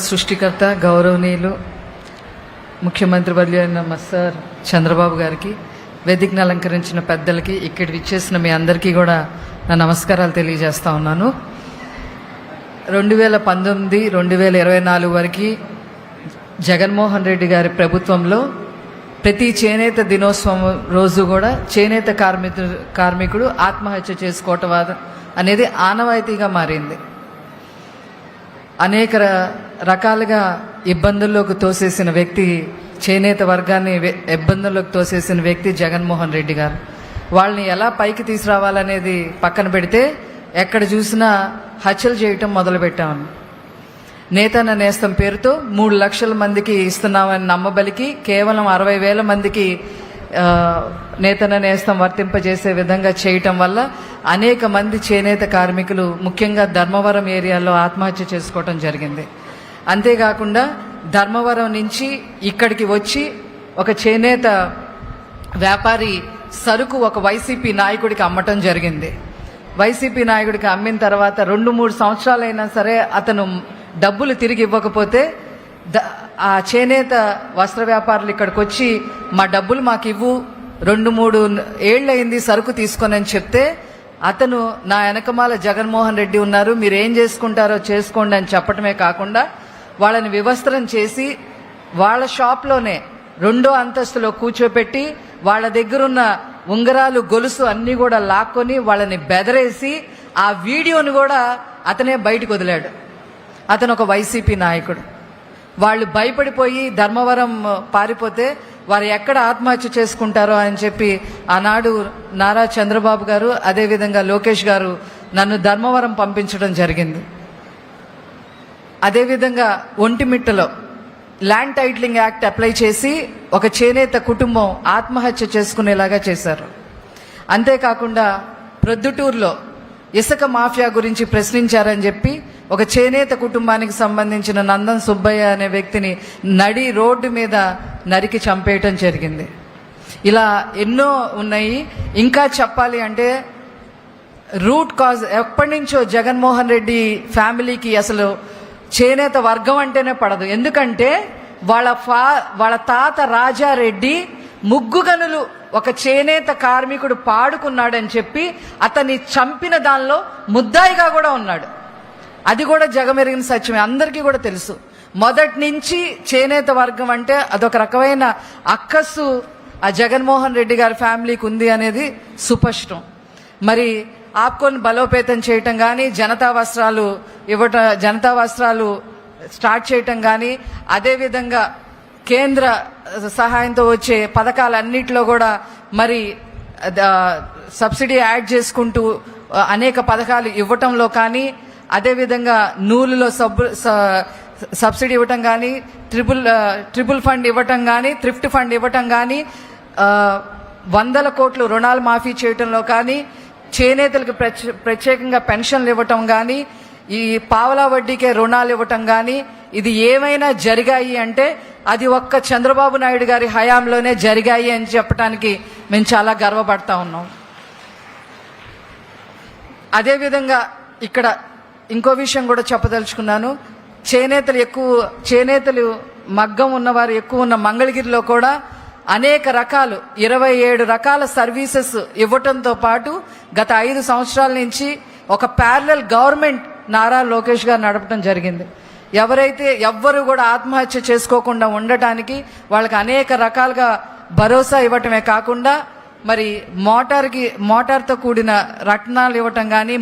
సృష్టికర్త గౌరవనీయులు ముఖ్యమంత్రి వర్యులైన మా సార్ చంద్రబాబు గారికి, వేదికను అలంకరించిన పెద్దలకి, ఇక్కడ విచ్చేసిన మీ అందరికీ కూడా నా నమస్కారాలు తెలియజేస్తా ఉన్నాను. 2019-2024 వరకు జగన్మోహన్ రెడ్డి గారి ప్రభుత్వంలో ప్రతి చేనేత దినోత్సవం రోజు కూడా చేనేత కార్మికుడు ఆత్మహత్య చేసుకోవటం అనేది ఆనవాయితీగా మారింది. అనేక రకాలుగా ఇబ్బందుల్లోకి తోసేసిన వ్యక్తి, చేనేత వర్గాన్ని ఇబ్బందుల్లోకి తోసేసిన వ్యక్తి జగన్మోహన్ రెడ్డి గారు. వాళ్ళని ఎలా పైకి తీసుకురావాలనేది పక్కన పెడితే ఎక్కడ చూసినా హత్యలు చేయటం మొదలుపెట్టామని, నేతన్న నేస్తం పేరుతో 3 లక్షల మందికి ఇస్తున్నామని నమ్మబలికి కేవలం 60,000 మందికి నేతన్న నేస్తం వర్తింపజేసే విధంగా చేయటం వల్ల అనేక మంది చేనేత కార్మికులు ముఖ్యంగా ధర్మవరం ఏరియాలో ఆత్మహత్య చేసుకోవటం జరిగింది. అంతేకాకుండా ధర్మవరం నుంచి ఇక్కడికి వచ్చి ఒక చేనేత వ్యాపారి సరుకు ఒక వైసీపీ నాయకుడికి అమ్మటం జరిగింది. వైసీపీ నాయకుడికి అమ్మిన తర్వాత 2-3 సంవత్సరాలైనా సరే అతను డబ్బులు తిరిగి ఇవ్వకపోతే ఆ చేనేత వస్త్ర వ్యాపారులు ఇక్కడికి వచ్చి మా డబ్బులు మాకు ఇవ్వు, 2-3 ఏళ్ళయింది సరుకు తీసుకొని అని చెప్తే అతను నా వెనకమాల జగన్మోహన్ రెడ్డి ఉన్నారు, మీరు ఏం చేసుకుంటారో చేసుకోండి అని చెప్పటమే కాకుండా వాళ్ళని వివస్త్రం చేసి వాళ్ళ షాప్లోనే 2వ అంతస్తులో కూర్చోపెట్టి వాళ్ళ దగ్గరున్న ఉంగరాలు గొలుసు అన్నీ కూడా లాక్కొని వాళ్ళని బెదరేసి ఆ వీడియోను కూడా అతనే బయటకు వదిలాడు. అతను ఒక వైసీపీ నాయకుడు. వాళ్ళు భయపడిపోయి ధర్మవరం పారిపోతే వారు ఎక్కడ ఆత్మహత్య చేసుకుంటారో అని చెప్పి ఆనాడు నారా చంద్రబాబు గారు, అదేవిధంగా లోకేష్ గారు నన్ను ధర్మవరం పంపించడం జరిగింది. అదేవిధంగా ఒంటిమిట్టలో ల్యాండ్ టైటిలింగ్ యాక్ట్ అప్లై చేసి ఒక చేనేత కుటుంబం ఆత్మహత్య చేసుకునేలాగా చేశారు. అంతేకాకుండా ప్రొద్దుటూరులో ఇసుక మాఫియా గురించి ప్రశ్నించారని చెప్పి ఒక చేనేత కుటుంబానికి సంబంధించిన నందన్ సుబ్బయ్య అనే వ్యక్తిని నడి రోడ్డు మీద నరికి చంపేయటం జరిగింది. ఇలా ఎన్నో ఉన్నాయి. ఇంకా చెప్పాలి అంటే రూట్ కాజ్ ఎప్పటి నుంచో జగన్మోహన్ రెడ్డి ఫ్యామిలీకి అసలు చేనేత వర్గం అంటేనే పడదు. ఎందుకంటే వాళ్ళ తాత రాజారెడ్డి ముగ్గుగనులు ఒక చేనేత కార్మికుడు పాడుకున్నాడని చెప్పి అతన్ని చంపిన దానిలో ముద్దాయిగా కూడా ఉన్నాడు. అది కూడా జగమెరిగిన సత్యమే, అందరికీ కూడా తెలుసు. మొదటి నుంచి చేనేత వర్గం అంటే అదొక రకమైన అక్కస్సు ఆ జగన్మోహన్ రెడ్డి గారి ఫ్యామిలీకి ఉంది అనేది సుస్పష్టం. మరి ఆప్కోని బలోపేతం చేయటం కానీ, జనతా వస్త్రాలు స్టార్ట్ చేయటం కానీ, అదేవిధంగా కేంద్ర సహాయంతో వచ్చే పథకాలన్నిటిలో కూడా మరి సబ్సిడీ యాడ్ చేసుకుంటూ అనేక పథకాలు ఇవ్వటంలో కానీ, అదేవిధంగా నూలులో సబ్సిడీ ఇవ్వటం కానీ, ట్రిపుల్ ఫండ్ ఇవ్వటం కానీ, థ్రిఫ్ట్ ఫండ్ ఇవ్వటం కానీ, 100 కోట్లు రుణాలు మాఫీ చేయటంలో కానీ, చేనేతలకు ప్రత్యేకంగా పెన్షన్లు ఇవ్వటం కానీ, ఈ పావలా వడ్డీకే రుణాలు ఇవ్వటం కానీ, ఇది ఏమైనా జరిగాయి అంటే అది ఒక్క చంద్రబాబు నాయుడు గారి హయాంలోనే జరిగాయి అని చెప్పడానికి మేము చాలా గర్వపడతా ఉన్నాం. అదేవిధంగా ఇక్కడ ఇంకో విషయం కూడా చెప్పదలుచుకున్నాను. చేనేతలు మగ్గం ఉన్నవారు ఎక్కువ ఉన్న మంగళగిరిలో కూడా అనేక రకాలు 27 రకాల సర్వీసెస్ ఇవ్వటంతో పాటు గత 5 సంవత్సరాల నుంచి ఒక ప్యారలల్ గవర్నమెంట్ నారా లోకేష్ గారు నడపడం జరిగింది. ఎవ్వరు కూడా ఆత్మహత్య చేసుకోకుండా ఉండటానికి వాళ్ళకి అనేక రకాలుగా భరోసా ఇవ్వటమే కాకుండా మరి మోటార్తో కూడిన రత్నాలు ఇవ్వటం కానీ,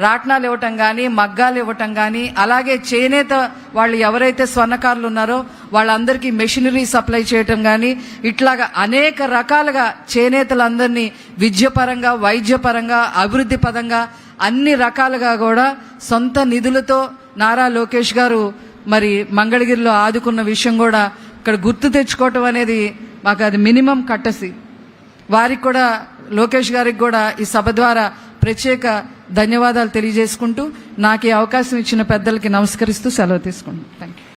రాట్నాలు ఇవ్వటం కానీ, మగ్గాలు ఇవ్వటం కానీ, అలాగే చేనేత వాళ్ళు ఎవరైతే స్వర్ణకారులు ఉన్నారో వాళ్ళందరికీ మెషినరీ సప్లై చేయటం కానీ, ఇట్లాగా అనేక రకాలుగా చేనేతలందరినీ విద్యపరంగా, వైద్యపరంగా, అభివృద్ధి పరంగా అన్ని రకాలుగా కూడా సొంత నిధులతో నారా లోకేష్ గారు మరి మంగళగిరిలో ఆదుకున్న విషయం కూడా ఇక్కడ గుర్తు తెచ్చుకోవటం అనేది మాకు అది మినిమం కట్టసి. వారికి కూడా, లోకేష్ గారికి కూడా ఈ సభ ద్వారా ప్రత్యేక ధన్యవాదాలు తెలియజేసుకుంటూ నాకు ఈ అవకాశం ఇచ్చిన పెద్దలకి నమస్కరిస్తూ సెలవు తీసుకుంటాను. Thank you.